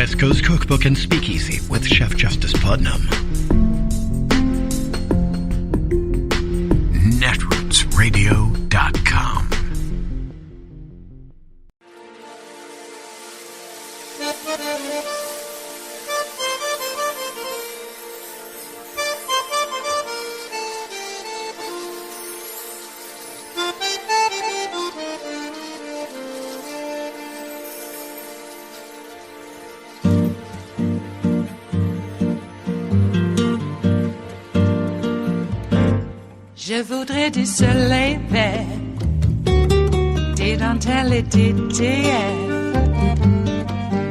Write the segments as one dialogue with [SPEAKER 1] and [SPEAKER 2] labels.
[SPEAKER 1] West Coast Cookbook and Speakeasy with Chef Justice Putnam. Netrootsradio.com.
[SPEAKER 2] Je voudrais du soleil vert, des dentelles et des théières,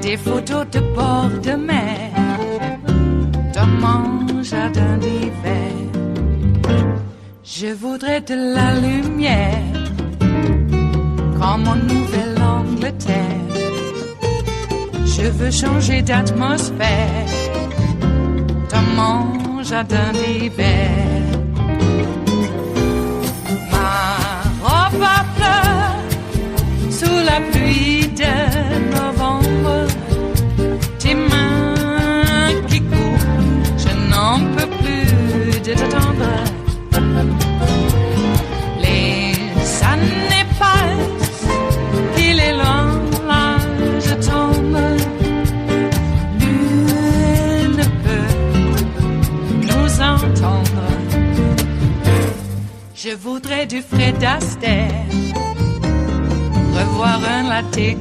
[SPEAKER 2] des photos de bord de mer, dans mon jardin d'hiver. Je voudrais de la lumière, comme en Nouvelle-Angleterre. Je veux changer d'atmosphère, dans mon jardin d'hiver. Ma fleur sous la pluie de novembre, tes mains qui courent, je n'en peux plus de t'attendre. Les années passent, il est long, là je tombe. Nul ne peut nous entendre. Je voudrais du Fred Astaire.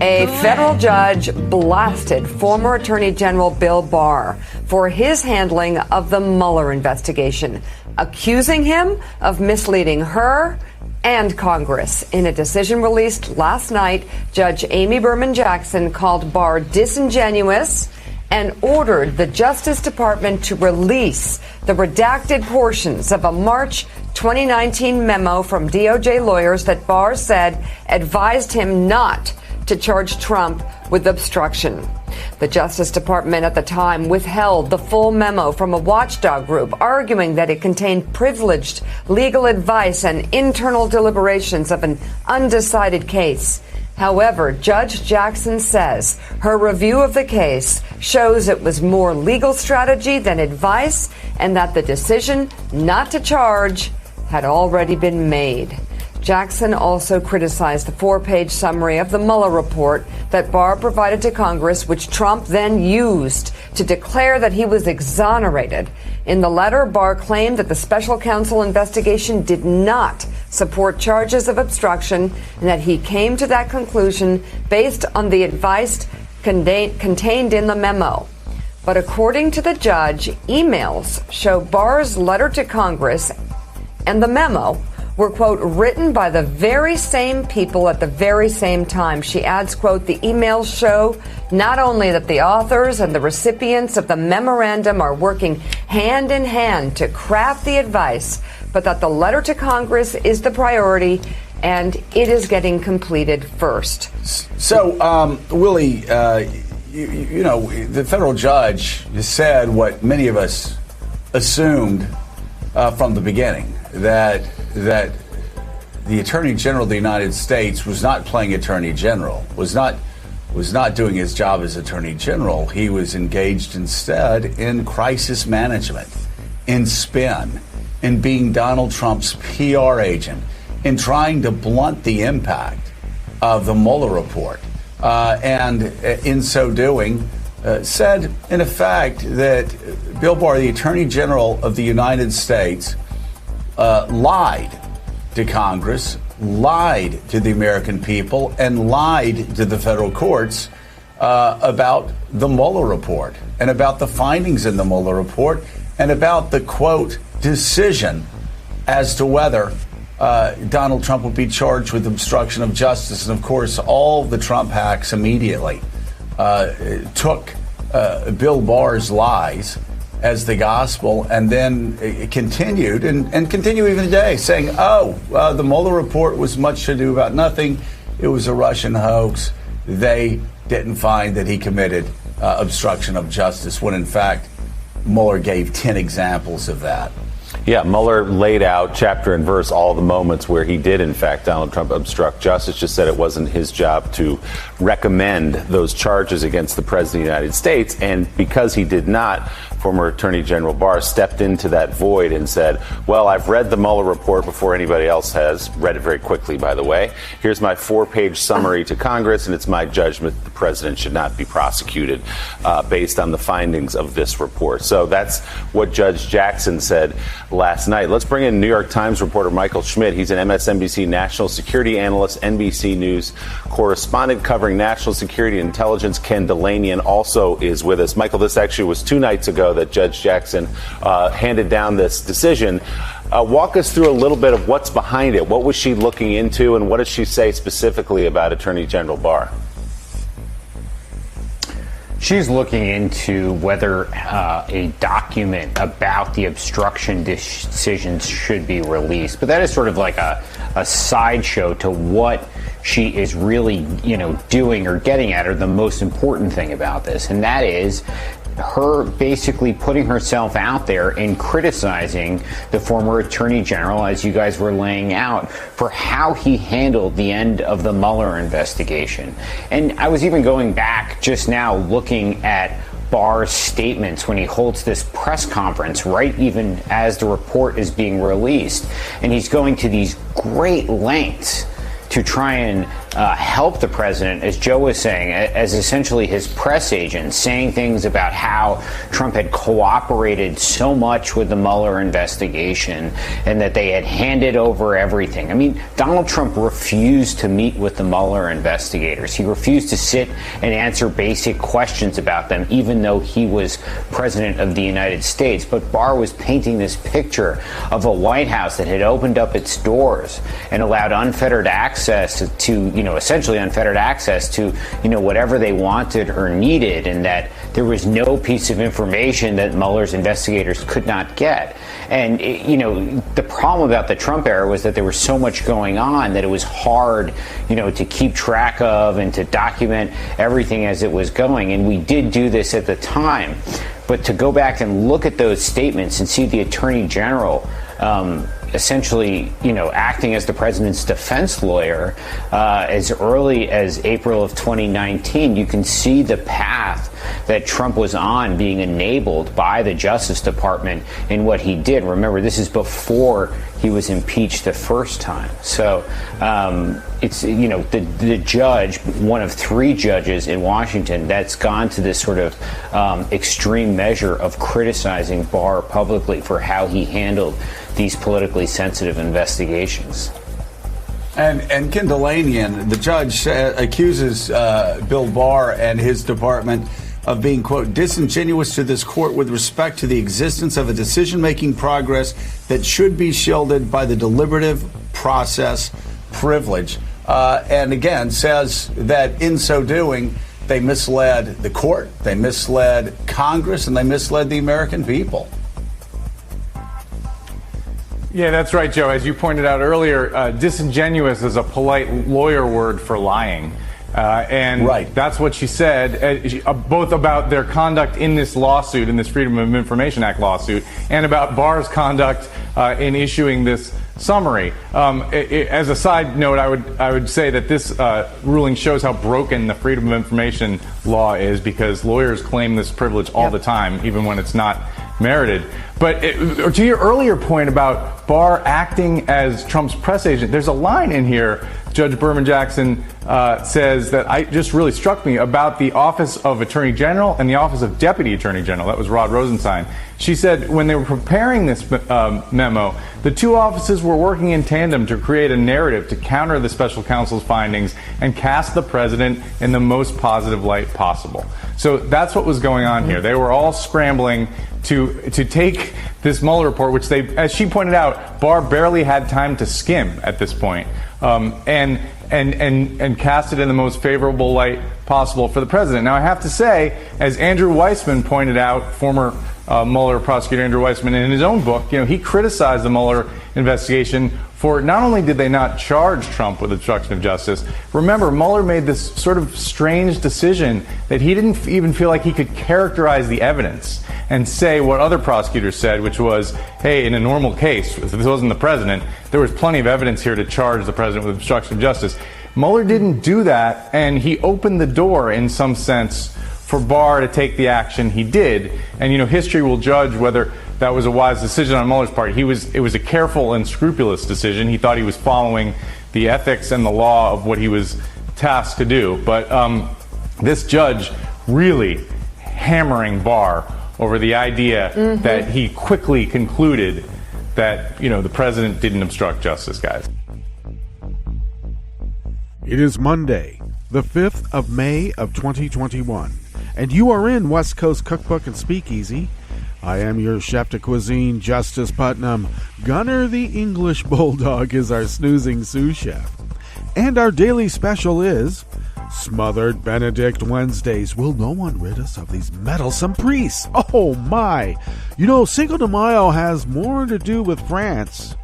[SPEAKER 3] A federal judge blasted former Attorney General Bill Barr for his handling of the Mueller investigation, accusing him of misleading her and Congress. In a decision released last night, Judge Amy Berman Jackson called Barr disingenuous and ordered the Justice Department to release the redacted portions of a March 2019 memo from DOJ lawyers that Barr said advised him not to charge Trump with obstruction. The Justice Department at the time withheld the full memo from a watchdog group, arguing that it contained privileged legal advice and internal deliberations of an undecided case. However, Judge Jackson says her review of the case shows it was more legal strategy than advice, and that the decision not to charge had already been made. Jackson also criticized the 4-page summary of the Mueller report that Barr provided to Congress, which Trump then used to declare that he was exonerated. In the letter, Barr claimed that the special counsel investigation did not support charges of obstruction and that he came to that conclusion based on the advice contained in the memo. But according to the judge, emails show Barr's letter to Congress and the memo were, quote, written by the very same people at the very same time. She adds, quote, the emails show not only that the authors and the recipients of the memorandum are working hand in hand to craft the advice, but that the letter to Congress is the priority and it is getting completed first.
[SPEAKER 4] So, Willie, you know, the federal judge said what many of us assumed from the beginning, that the Attorney General of the United States was not playing Attorney General, was not doing his job as Attorney General. He was engaged instead in crisis management, in spin, in being Donald Trump's PR agent, in trying to blunt the impact of the Mueller report. And in so doing, said, in effect, that Bill Barr, the Attorney General of the United States, lied to Congress, lied to the American people, and lied to the federal courts about the Mueller report and about the findings in the Mueller report and about the, quote, decision as to whether Donald Trump would be charged with obstruction of justice. And, of course, all the Trump hacks immediately took Bill Barr's lies as the gospel, and then continued and continue even today, saying, the Mueller report was much ado about nothing. It was a Russian hoax. They didn't find that he committed obstruction of justice, when in fact Mueller gave 10 examples of that.
[SPEAKER 5] Yeah, Mueller laid out chapter and verse all the moments where he did, in fact, Donald Trump obstruct justice, just said it wasn't his job to recommend those charges against the President of the United States. And because he did not, former Attorney General Barr stepped into that void and said, well, I've read the Mueller report before anybody else has, read it very quickly, by the way. Here's my 4-page summary to Congress, and it's my judgment that the president should not be prosecuted based on the findings of this report. So that's what Judge Jackson said last night. Let's bring in New York Times reporter Michael Schmidt. He's an MSNBC national security analyst, NBC News correspondent covering national security and intelligence. Ken Delanian also is with us. Michael, this actually was 2 nights ago that Judge Jackson handed down this decision. Walk us through a little bit of what's behind it. What was she looking into, and what did she say specifically about Attorney General Barr?
[SPEAKER 6] She's looking into whether a document about the obstruction decisions should be released. But that is sort of like a sideshow to what she is really, doing or getting at, or the most important thing about this. And that is her basically putting herself out there and criticizing the former Attorney General, as you guys were laying out, for how he handled the end of the Mueller investigation. And I was even going back just now looking at Barr's statements when he holds this press conference, right even as the report is being released. And he's going to these great lengths to try and help the president, as Joe was saying, as essentially his press agent, saying things about how Trump had cooperated so much with the Mueller investigation and that they had handed over everything. I mean, Donald Trump refused to meet with the Mueller investigators. He refused to sit and answer basic questions about them, even though he was president of the United States. But Barr was painting this picture of a White House that had opened up its doors and allowed unfettered access to essentially unfettered access to, whatever they wanted or needed, and that there was no piece of information that Mueller's investigators could not get. And, the problem about the Trump era was that there was so much going on that it was hard, to keep track of and to document everything as it was going. And we did do this at the time. But to go back and look at those statements and see the Attorney General essentially, acting as the president's defense lawyer as early as April of 2019, you can see the path that Trump was on being enabled by the Justice Department in what he did. Remember, this is before he was impeached the first time. So it's, the judge, one of 3 judges in Washington, that's gone to this sort of extreme measure of criticizing Barr publicly for how he handled these politically sensitive investigations.
[SPEAKER 4] And Ken Delanian, the judge, accuses Bill Barr and his department of being, quote, disingenuous to this court with respect to the existence of a decision-making progress that should be shielded by the deliberative process privilege. And again, says that in so doing, they misled the court, they misled Congress, and they misled the American people.
[SPEAKER 7] Yeah, that's right, Joe. As you pointed out earlier, disingenuous is a polite lawyer word for lying. And
[SPEAKER 4] right.
[SPEAKER 7] That's what she said, both about their conduct in this lawsuit, in this Freedom of Information Act lawsuit, and about Barr's conduct in issuing this summary. As a side note, I would say that this ruling shows how broken the Freedom of Information law is, because lawyers claim this privilege all the time, even when it's not merited. But to your earlier point about Barr acting as Trump's press agent, there's a line in here, Judge Berman Jackson says, that just really struck me about the Office of Attorney General and the Office of Deputy Attorney General. That was Rod Rosenstein. She said when they were preparing this memo, the 2 offices were working in tandem to create a narrative to counter the special counsel's findings and cast the president in the most positive light possible. So that's what was going on here. They were all scrambling to take this Mueller report, which they, as she pointed out, Barr barely had time to skim at this point, and cast it in the most favorable light possible for the president. Now, I have to say, as Andrew Weissman pointed out, former Mueller prosecutor Andrew Weissman, in his own book, he criticized the Mueller investigation for not only did they not charge Trump with obstruction of justice, remember, Mueller made this sort of strange decision that he didn't even feel like he could characterize the evidence and say what other prosecutors said, which was, hey, in a normal case, if this wasn't the president, there was plenty of evidence here to charge the president with obstruction of justice. Mueller didn't do that, and he opened the door, in some sense, for Barr to take the action he did. And, history will judge whether that was a wise decision on Mueller's part. It was a careful and scrupulous decision. He thought he was following the ethics and the law of what he was tasked to do. But this judge really hammering Barr over the idea that he quickly concluded that, the president didn't obstruct justice, guys.
[SPEAKER 8] It is Monday, the 5th of May of 2021, and you are in West Coast Cookbook and Speakeasy. I am your chef de cuisine, Justice Putnam. Gunner the English Bulldog is our snoozing sous chef. And our daily special is Smothered Benedict Wednesdays. Will no one rid us of these meddlesome priests? Oh my! Cinco de Mayo has more to do with France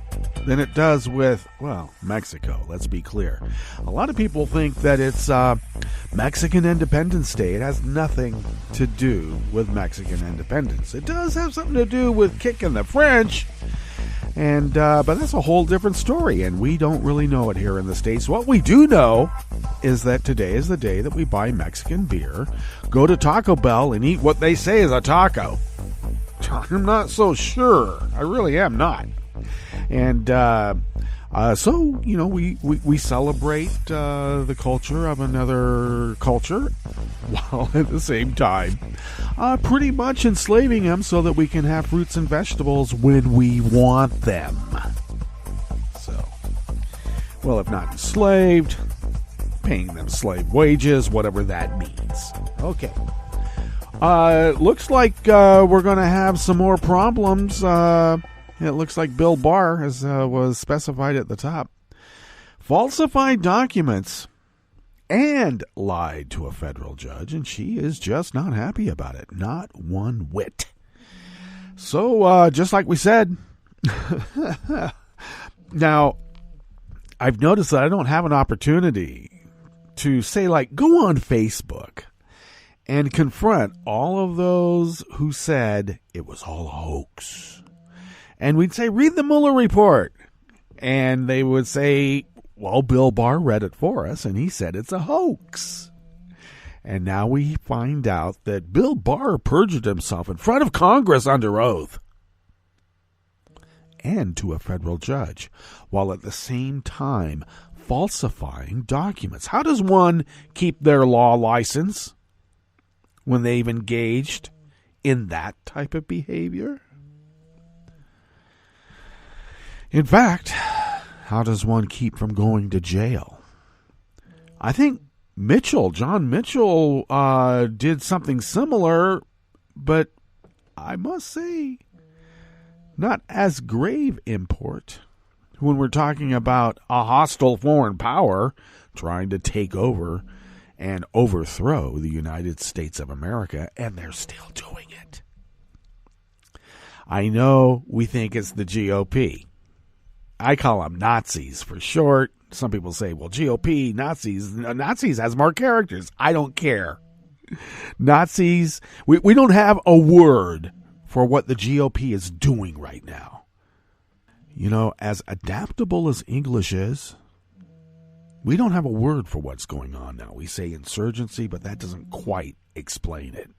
[SPEAKER 8] than it does with, Mexico. Let's be clear. A lot of people think that it's Mexican Independence Day. It has nothing to do with Mexican independence. It does have something to do with kicking the French, and but that's a whole different story, and we don't really know it here in the States. What we do know is that today is the day that we buy Mexican beer, go to Taco Bell, and eat what they say is a taco. I'm not so sure. I really am not. And so, we celebrate the culture of another culture while at the same time pretty much enslaving them so that we can have fruits and vegetables when we want them. So, if not enslaved, paying them slave wages, whatever that means. Okay. Looks like we're going to have some more problems. It looks like Bill Barr, as was specified at the top, falsified documents and lied to a federal judge, and she is just not happy about it. Not one whit. So, just like we said, now, I've noticed that I don't have an opportunity to say, go on Facebook and confront all of those who said it was all a hoax. And we'd say, read the Mueller report. And they would say, well, Bill Barr read it for us, and he said it's a hoax. And now we find out that Bill Barr perjured himself in front of Congress under oath and to a federal judge, while at the same time falsifying documents. How does one keep their law license when they've engaged in that type of behavior? In fact, how does one keep from going to jail? I think John Mitchell, did something similar, but I must say, not as grave import when we're talking about a hostile foreign power trying to take over and overthrow the United States of America, and they're still doing it. I know we think it's the GOP. I call them Nazis for short. Some people say, well, GOP, Nazis has more characters. I don't care. Nazis, we don't have a word for what the GOP is doing right now. As adaptable as English is, we don't have a word for what's going on now. We say insurgency, but that doesn't quite explain it.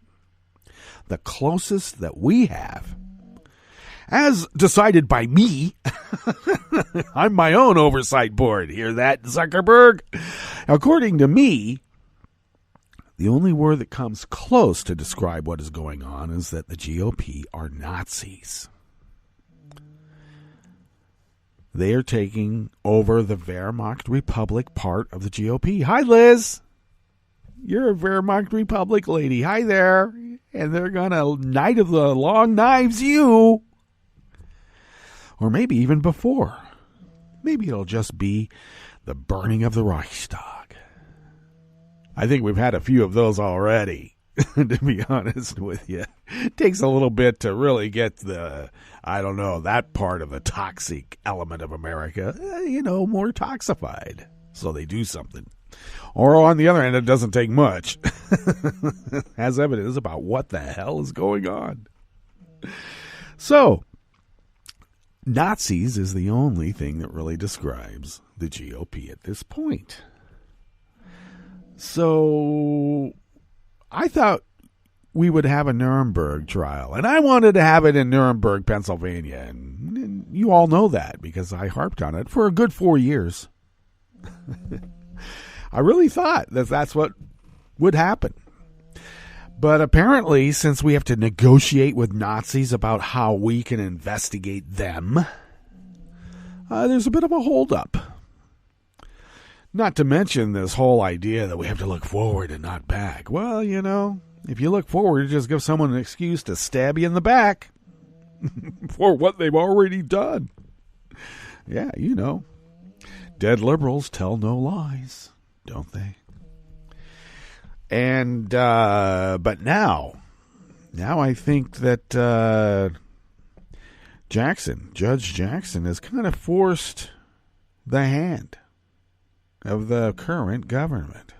[SPEAKER 8] The closest that we have, as decided by me, I'm my own oversight board. Hear that, Zuckerberg? According to me, the only word that comes close to describe what is going on is that the GOP are Nazis. They are taking over the Wehrmacht Republic part of the GOP. Hi, Liz. You're a Wehrmacht Republic lady. Hi there. And they're going to Night of the Long Knives you. Or maybe even before. Maybe it'll just be the burning of the Reichstag. I think we've had a few of those already. to be honest with you. It takes a little bit to really get that part of the toxic element of America, more toxified. So they do something. Or on the other hand, it doesn't take much. Has evidence about what the hell is going on. So, Nazis is the only thing that really describes the GOP at this point. So, I thought we would have a Nuremberg trial, and I wanted to have it in Nuremberg, Pennsylvania, and you all know that because I harped on it for a good 4 years. I really thought that that's what would happen. But apparently, since we have to negotiate with Nazis about how we can investigate them, there's a bit of a holdup. Not to mention this whole idea that we have to look forward and not back. Well, if you look forward, it just gives someone an excuse to stab you in the back for what they've already done. Yeah, dead liberals tell no lies, don't they? And, but now I think that Judge Jackson has kind of forced the hand of the current government.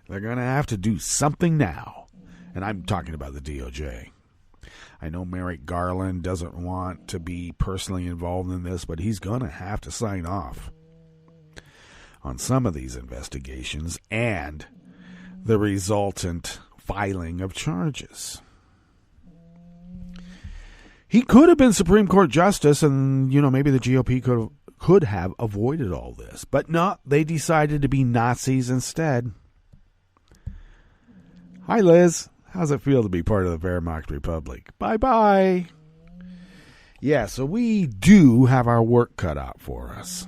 [SPEAKER 8] They're going to have to do something now. And I'm talking about the DOJ. I know Merrick Garland doesn't want to be personally involved in this, but he's going to have to sign off on some of these investigations and the resultant filing of charges. He could have been Supreme Court Justice, and, maybe the GOP could have avoided all this. But no, they decided to be Nazis instead. Hi, Liz. How's it feel to be part of the Wehrmacht Republic? Bye-bye. Yeah, so we do have our work cut out for us.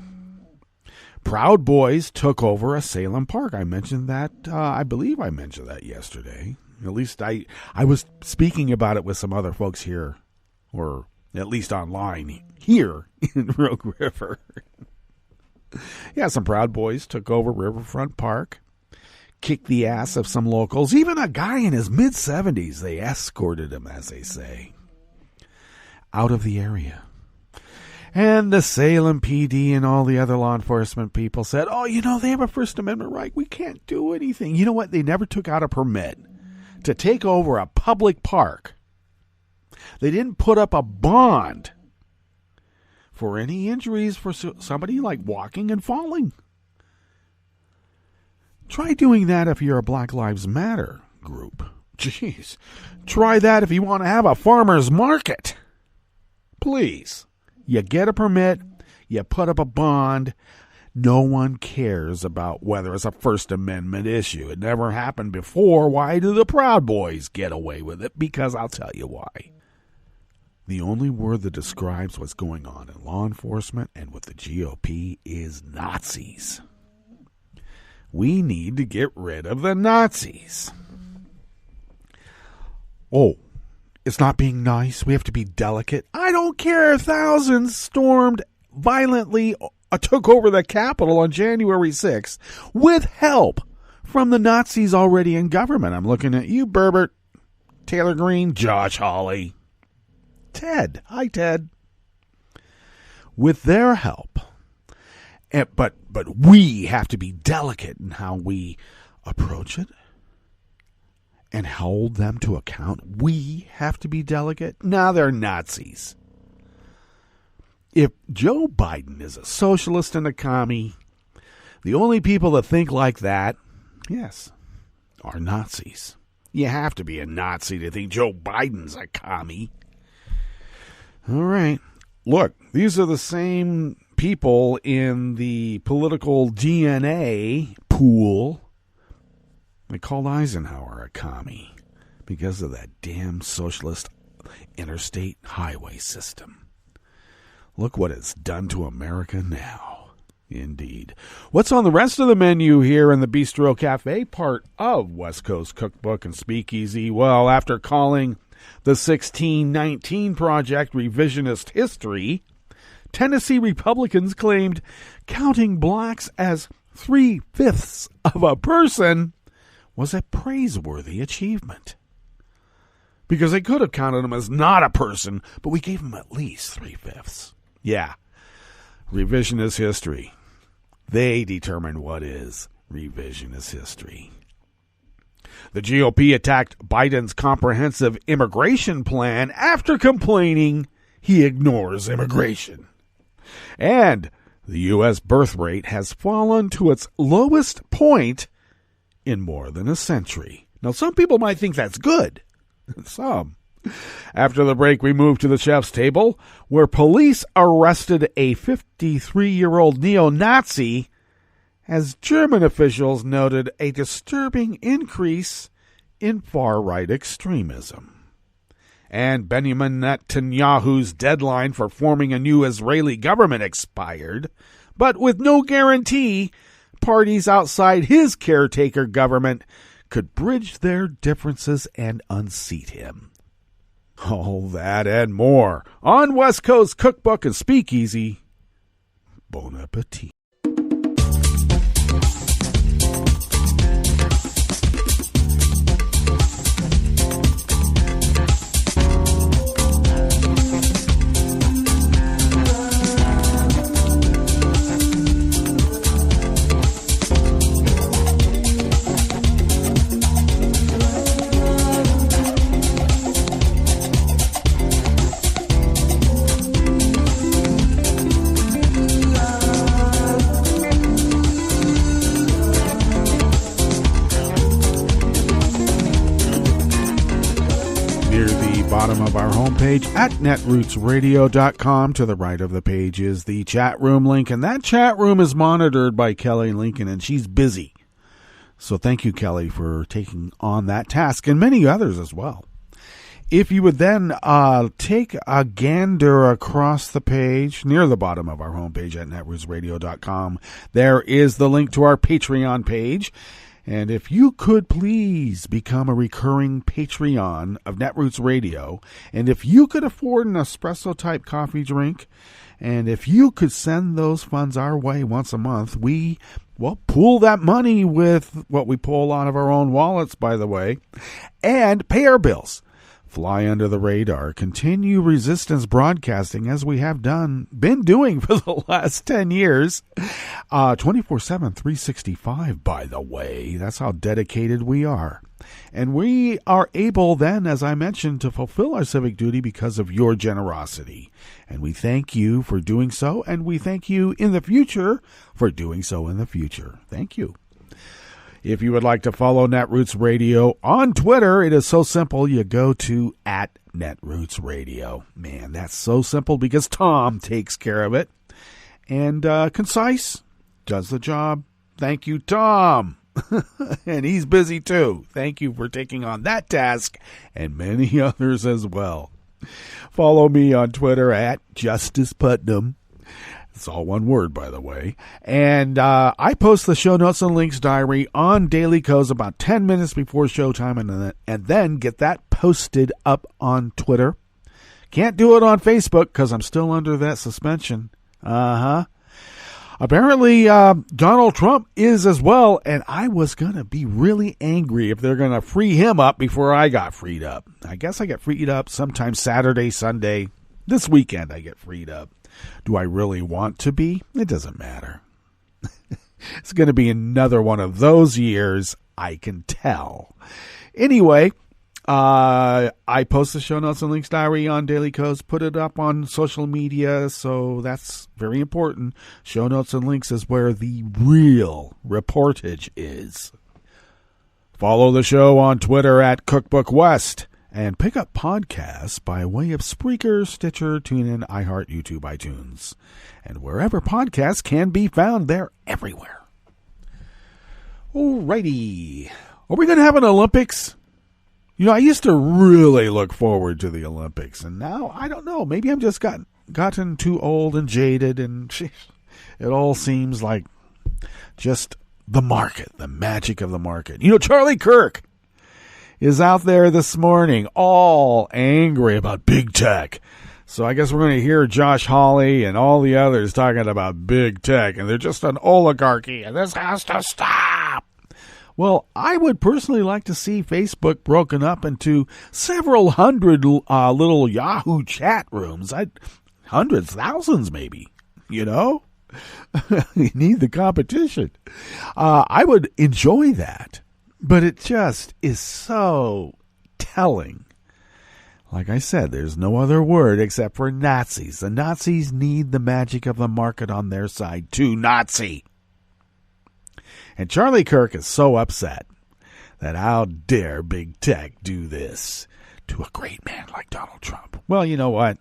[SPEAKER 8] Proud Boys took over a Salem Park. I mentioned that, I believe I mentioned that yesterday. At least I was speaking about it with some other folks here, or at least online here in Rogue River. Yeah, some Proud Boys took over Riverfront Park, kicked the ass of some locals. Even a guy in his mid-70s, they escorted him, as they say, out of the area. And the Salem PD and all the other law enforcement people said, they have a First Amendment right. We can't do anything. You know what? They never took out a permit to take over a public park. They didn't put up a bond for any injuries for somebody like walking and falling. Try doing that if you're a Black Lives Matter group. Jeez. Try that if you want to have a farmer's market. Please. You get a permit, you put up a bond. No one cares about whether it's a First Amendment issue. It never happened before. Why do the Proud Boys get away with it? Because I'll tell you why. The only word that describes what's going on in law enforcement and with the GOP is Nazis. We need to get rid of the Nazis. Oh, it's not being nice. We have to be delicate. I don't care if thousands stormed violently, took over the Capitol on January 6th with help from the Nazis already in government. I'm looking at you, Berbert, Taylor Green, Josh Hawley, Ted. Hi, Ted. With their help. But we have to be delicate in how we approach it and hold them to account. We have to be delicate. Now they're Nazis. If Joe Biden is a socialist and a commie, the only people that think like that, yes, are Nazis. You have to be a Nazi to think Joe Biden's a commie. All right. Look, these are the same people in the political DNA pool. They called Eisenhower a commie because of that damn socialist interstate highway system. Look what it's done to America now. Indeed. What's on the rest of the menu here in the Bistro Cafe, part of West Coast Cookbook and Speakeasy? Well, after calling the 1619 Project revisionist history, Tennessee Republicans claimed counting blacks as 3/5 of a person was a praiseworthy achievement. Because they could have counted him as not a person, but we gave him at least 3/5. Yeah. Revisionist history. They determine what is revisionist history. The GOP attacked Biden's comprehensive immigration plan after complaining he ignores immigration. And the U.S. birth rate has fallen to its lowest point in more than a century. Now, some people might think that's good. Some. After the break, we move to the chef's table, where police arrested a 53-year-old neo-Nazi as German officials noted a disturbing increase in far-right extremism. And Benjamin Netanyahu's deadline for forming a new Israeli government expired, but with no guarantee parties outside his caretaker government could bridge their differences and unseat him. All that and more on West Coast Cookbook and Speakeasy. Bon appetit. Bottom of our homepage at netrootsradio.com. To the right of the page is the chat room link, and that chat room is monitored by Kelly Lincoln, and she's busy. So thank you, Kelly, for taking on that task, and many others as well. If you would then take a gander across the page near the bottom of our homepage at netrootsradio.com, there is the link to our Patreon page. And if you could please become a recurring Patreon of Netroots Radio, and if you could afford an espresso-type coffee drink, and if you could send those funds our way once a month, we pool that money with what we pull out of our own wallets, by the way, and pay our bills. Fly under the radar, continue resistance broadcasting as we have been doing for the last 10 years. 24/7, 365, by the way. That's how dedicated we are. And we are able then, as I mentioned, to fulfill our civic duty because of your generosity. And we thank you for doing so, and we thank you in the future for doing so in the future. Thank you. If you would like to follow Netroots Radio on Twitter, it is so simple. You go to @Netroots Radio. Man, that's so simple because Tom takes care of it. And concise, does the job. Thank you, Tom. And he's busy too. Thank you for taking on that task and many others as well. Follow me on Twitter at Justice Putnam. It's all one word, by the way. And I post the show notes and links diary on Daily Codes about 10 minutes before showtime, and then get that posted up on Twitter. Can't do it on Facebook because I'm still under that suspension. Apparently, Donald Trump is as well, and I was going to be really angry if they're going to free him up before I got freed up. I guess I get freed up sometime Saturday, Sunday. This weekend I get freed up. Do I really want to be? It doesn't matter. It's going to be another one of those years, I can tell. Anyway, I post the show notes and links diary on Daily Codes, put it up on social media, so that's very important. Show notes and links is where the real reportage is. Follow the show on Twitter at Cookbook West. And pick up podcasts by way of Spreaker, Stitcher, TuneIn, iHeart, YouTube, iTunes. And wherever podcasts can be found, they're everywhere. Alrighty. Are we going to have an Olympics? You know, I used to really look forward to the Olympics. And now, I don't know. Maybe I'm just gotten too old and jaded. And it all seems like just the market, the magic of the market. You know, Charlie Kirk is out there this morning all angry about big tech. So I guess we're going to hear Josh Hawley and all the others talking about big tech, and they're just an oligarchy, and this has to stop. Well, I would personally like to see Facebook broken up into several hundred little Yahoo chat rooms. Hundreds, thousands maybe, you know? You need the competition. I would enjoy that, but it just is so telling. Like I said, there's no other word except for Nazis. The Nazis need the magic of the market on their side too. Nazi. And Charlie Kirk is so upset that how dare big tech do this to a great man like Donald Trump. Well, you know what?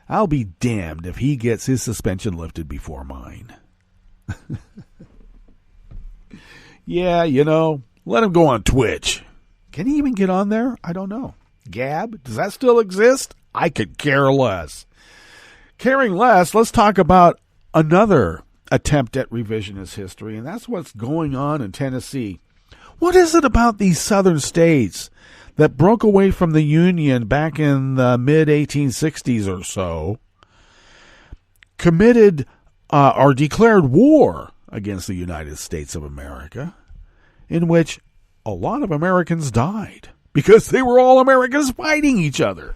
[SPEAKER 8] I'll be damned if he gets his suspension lifted before mine. Yeah, you know, let him go on Twitch. Can he even get on there? I don't know. Gab, does that still exist? I could care less. Caring less, let's talk about another attempt at revisionist history, and that's what's going on in Tennessee. What is it about these southern states that broke away from the Union back in the mid-1860s or so, committed or declared war against the United States of America, in which a lot of Americans died because they were all Americans fighting each other?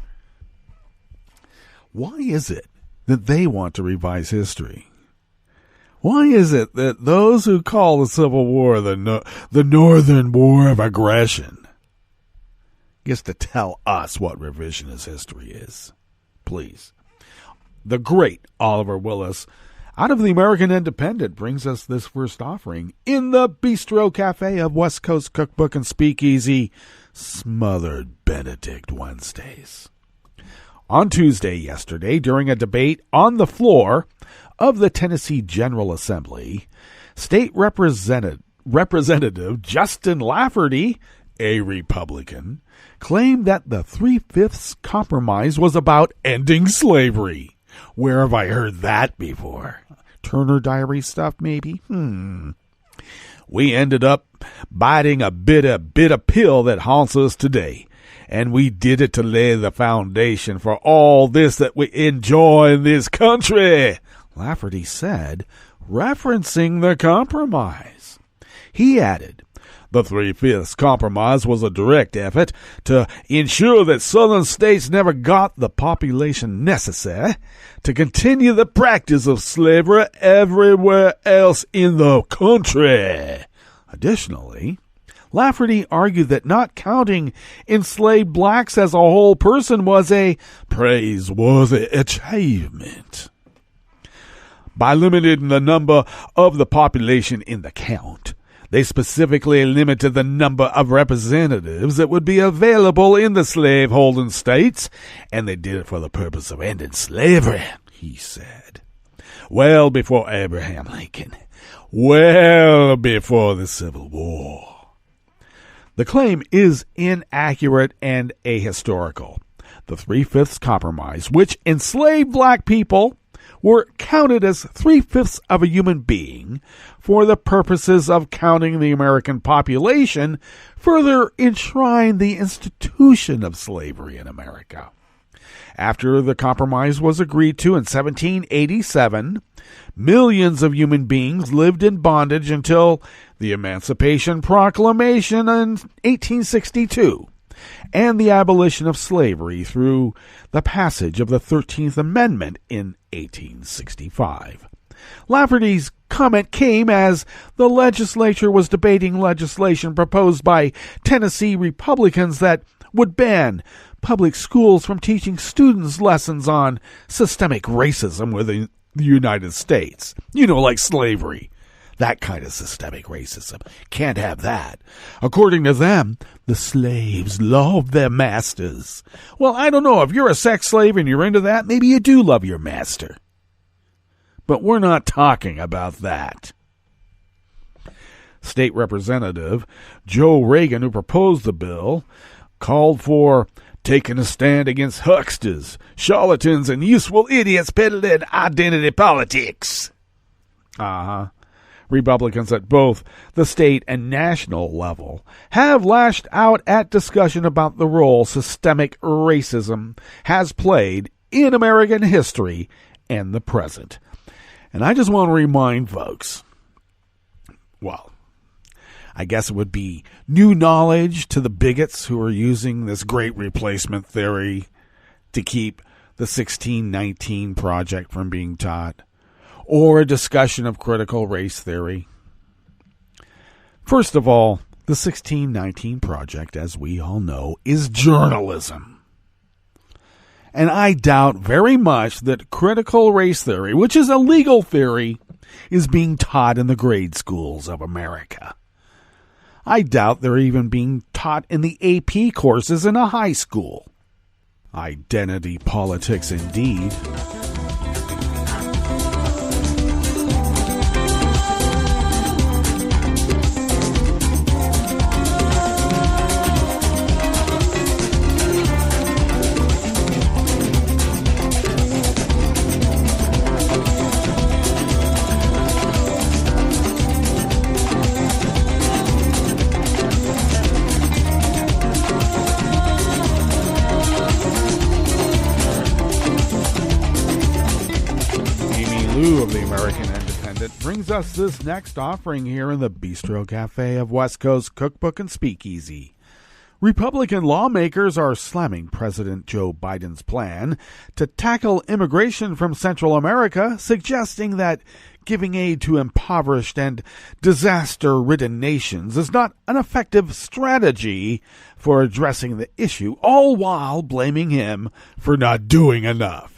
[SPEAKER 8] Why is it that they want to revise history? Why is it that those who call the Civil War the Northern War of Aggression gets to tell us what revisionist history is? Please. The great Oliver Willis, out of the American Independent, brings us this first offering in the Bistro Cafe of West Coast Cookbook and Speakeasy, Smothered Benedict Wednesdays. On Tuesday yesterday, during a debate on the floor of the Tennessee General Assembly, State Representative Justin Lafferty, a Republican, claimed that the 3/5 compromise was about ending slavery. Where have I heard that before? Turner Diary stuff, maybe? We ended up biting a bitter pill that haunts us today, and we did it to lay the foundation for all this that we enjoy in this country, Lafferty said, referencing the compromise. He added, the 3/5 compromise was a direct effort to ensure that southern states never got the population necessary to continue the practice of slavery everywhere else in the country. Additionally, Lafferty argued that not counting enslaved blacks as a whole person was a praiseworthy achievement. By limiting the number of the population in the count, they specifically limited the number of representatives that would be available in the slave-holding states, and they did it for the purpose of ending slavery, he said. Well before Abraham Lincoln, well before the Civil War. The claim is inaccurate and ahistorical. The 3/5 compromise, which enslaved black people were counted as 3/5 of a human being for the purposes of counting the American population, further enshrined the institution of slavery in America. After the compromise was agreed to in 1787, millions of human beings lived in bondage until the Emancipation Proclamation in 1862. And the abolition of slavery through the passage of the 13th Amendment in 1865. Lafferty's comment came as the legislature was debating legislation proposed by Tennessee Republicans that would ban public schools from teaching students lessons on systemic racism within the United States. You know, like slavery. That kind of systemic racism. Can't have that. According to them, the slaves love their masters. Well, I don't know. If you're a sex slave and you're into that, maybe you do love your master. But we're not talking about that. State Representative Joe Reagan, who proposed the bill, called for taking a stand against hucksters, charlatans, and useful idiots peddling identity politics. Republicans at both the state and national level have lashed out at discussion about the role systemic racism has played in American history and the present. And I just want to remind folks, well, I guess it would be new knowledge to the bigots who are using this great replacement theory to keep the 1619 Project from being taught, or a discussion of critical race theory. First of all, the 1619 Project, as we all know, is journalism. And I doubt very much that critical race theory, which is a legal theory, is being taught in the grade schools of America. I doubt they're even being taught in the AP courses in a high school. Identity politics indeed. Of the American Independent brings us this next offering here in the Bistro Cafe of West Coast Cookbook and Speakeasy. Republican lawmakers are slamming President Joe Biden's plan to tackle immigration from Central America, suggesting that giving aid to impoverished and disaster-ridden nations is not an effective strategy for addressing the issue, all while blaming him for not doing enough.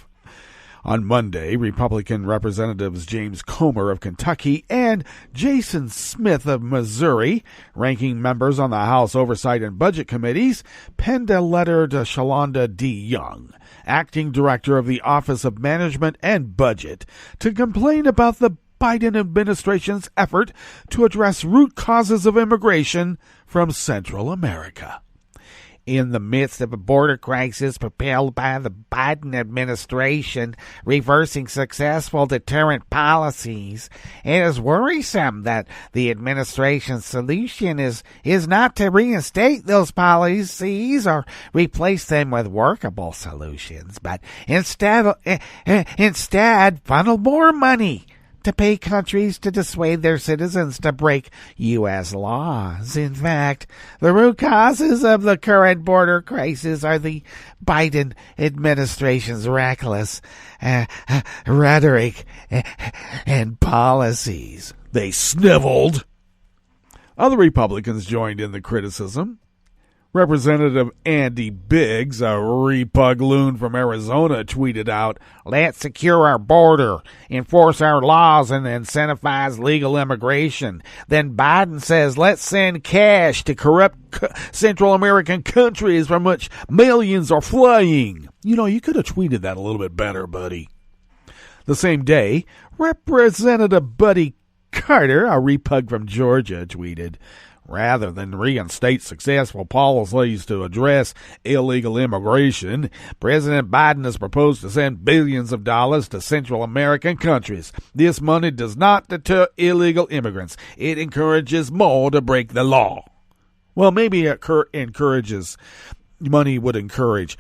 [SPEAKER 8] On Monday, Republican Representatives James Comer of Kentucky and Jason Smith of Missouri, ranking members on the House Oversight and Budget Committees, penned a letter to Shalonda D. Young, acting director of the Office of Management and Budget, to complain about the Biden administration's effort to address root causes of immigration from Central America. In the midst of a border crisis propelled by the Biden administration reversing successful deterrent policies, it is worrisome that the administration's solution is not to reinstate those policies or replace them with workable solutions, but instead funnel more money to pay countries to dissuade their citizens to break U.S. laws. In fact, the root causes of the current border crisis are the Biden administration's reckless rhetoric and policies. They sniveled. Other Republicans joined in the criticism. Representative Andy Biggs, a repug loon from Arizona, tweeted out, "Let's secure our border, enforce our laws, and incentivize legal immigration." Then Biden says, "Let's send cash to corrupt Central American countries from which millions are fleeing." You know, you could have tweeted that a little bit better, buddy. The same day, Representative Buddy Carter, a repug from Georgia, tweeted, "Rather than reinstate successful policies to address illegal immigration, President Biden has proposed to send billions of dollars to Central American countries. This money does not deter illegal immigrants. It encourages more to break the law." Well, maybe it money would encourage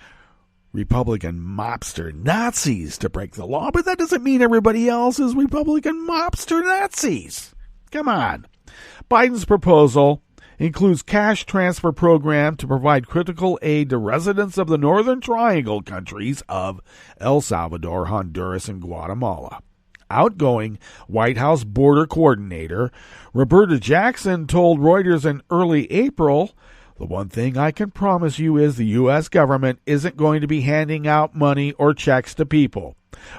[SPEAKER 8] Republican mobster Nazis to break the law, but that doesn't mean everybody else is Republican mobster Nazis. Come on. Biden's proposal includes cash transfer program to provide critical aid to residents of the Northern Triangle countries of El Salvador, Honduras, and Guatemala. Outgoing White House border coordinator Roberta Jackson told Reuters in early April, "The one thing I can promise you is the U.S. government isn't going to be handing out money or checks to people.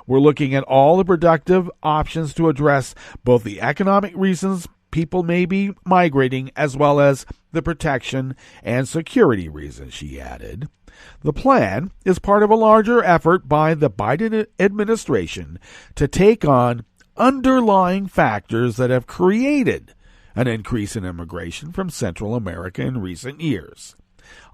[SPEAKER 8] We're looking at all the productive options to address both the economic reasons people may be migrating as well as the protection and security reasons," she added. The plan is part of a larger effort by the Biden administration to take on underlying factors that have created an increase in immigration from Central America in recent years.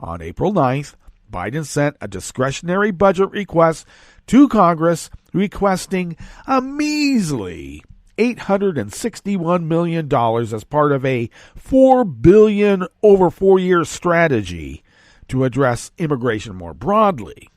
[SPEAKER 8] On April 9th, Biden sent a discretionary budget request to Congress requesting a measly $861 million as part of a $4 billion over 4-year strategy to address immigration more broadly.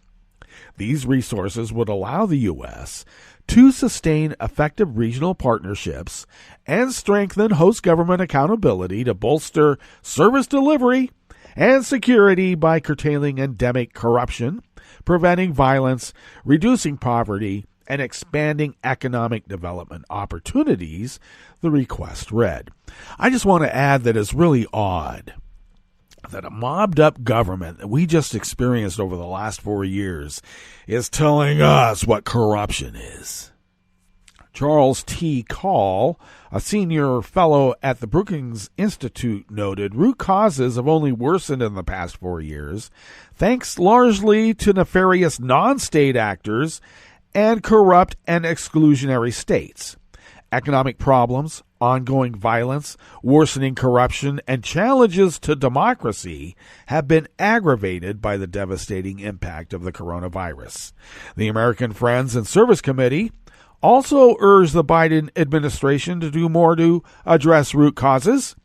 [SPEAKER 8] These resources would allow the U.S. to sustain effective regional partnerships and strengthen host government accountability to bolster service delivery and security by curtailing endemic corruption, preventing violence, reducing poverty, and expanding economic development opportunities, the request read. I just want to add that it's really odd that a mobbed-up government that we just experienced over the last 4 years is telling us what corruption is. Charles T. Call, a senior fellow at the Brookings Institute, noted root causes have only worsened in the past 4 years, thanks largely to nefarious non-state actors and corrupt and exclusionary states. Economic problems, ongoing violence, worsening corruption, and challenges to democracy have been aggravated by the devastating impact of the coronavirus. The American Friends and Service Committee also urged the Biden administration to do more to address root causes,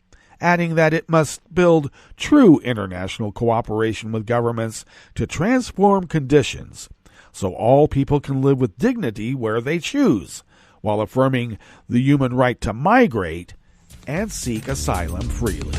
[SPEAKER 8] adding that it must build true international cooperation with governments to transform conditions so all people can live with dignity where they choose, while affirming the human right to migrate and seek asylum freely.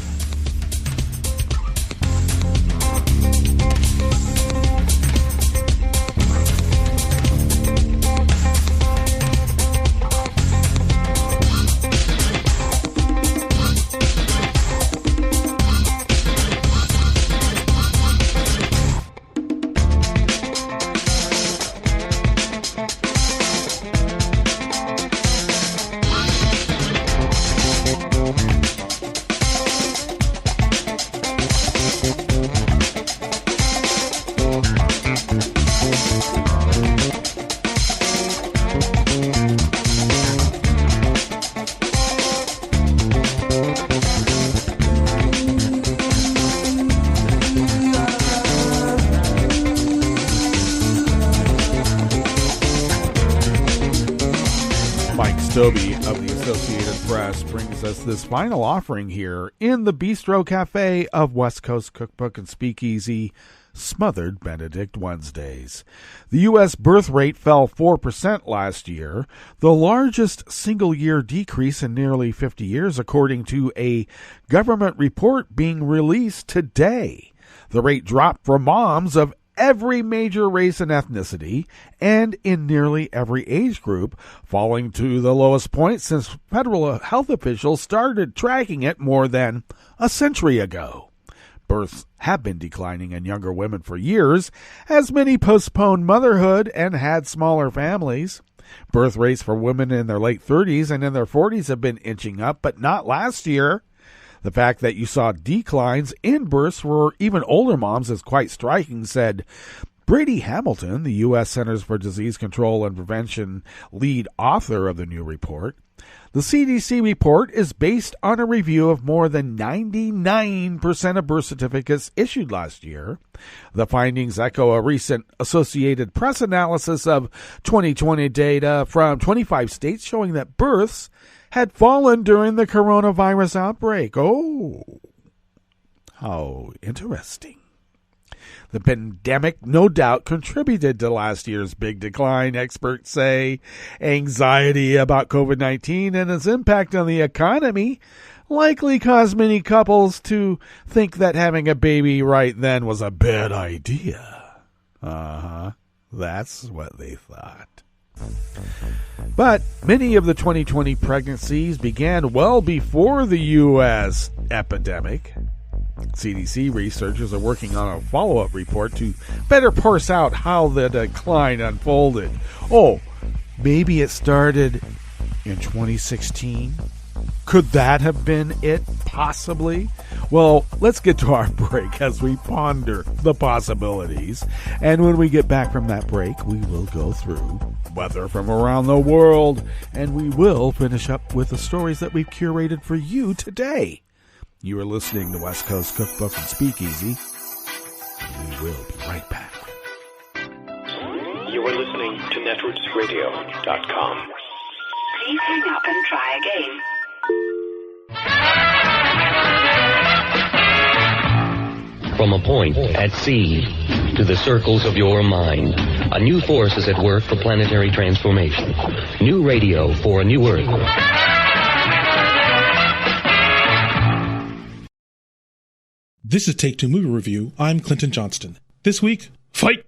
[SPEAKER 8] Stobie of the Associated Press brings us this final offering here in the Bistro Cafe of West Coast Cookbook and Speakeasy, Smothered Benedict Wednesdays. The U.S. birth rate fell 4% last year, the largest single-year decrease in nearly 50 years, according to a government report being released today. The rate dropped for moms of every major race and ethnicity, and in nearly every age group, falling to the lowest point since federal health officials started tracking it more than a century ago. Births have been declining in younger women for years, as many postponed motherhood and had smaller families. Birth rates for women in their late 30s and in their 40s have been inching up, but not last year. The fact that you saw declines in births for even older moms is quite striking, said Brady Hamilton, the U.S. Centers for Disease Control and Prevention lead author of the new report. The CDC report is based on a review of more than 99% of birth certificates issued last year. The findings echo a recent Associated Press analysis of 2020 data from 25 states showing that births had fallen during the coronavirus outbreak. Oh, how interesting. The pandemic no doubt contributed to last year's big decline, experts say. Anxiety about COVID-19 and its impact on the economy likely caused many couples to think that having a baby right then was a bad idea. That's what they thought. But many of the 2020 pregnancies began well before the U.S. epidemic. CDC researchers are working on a follow-up report to better parse out how the decline unfolded. Oh, maybe it started in 2016? Could that have been it, possibly? Well, let's get to our break as we ponder the possibilities. And when we get back from that break, we will go through weather from around the world, and we will finish up with the stories that we've curated for you today. You are listening to West Coast Cookbook and Speakeasy. We will be right back.
[SPEAKER 9] You are listening to netrootsradio.com.
[SPEAKER 10] Please hang up and try again.
[SPEAKER 11] From a point at sea to the circles of your mind, A new force is at work for planetary transformation. New radio for a new Earth.
[SPEAKER 12] This is Take Two Movie Review. I'm Clinton Johnston. This week, fight!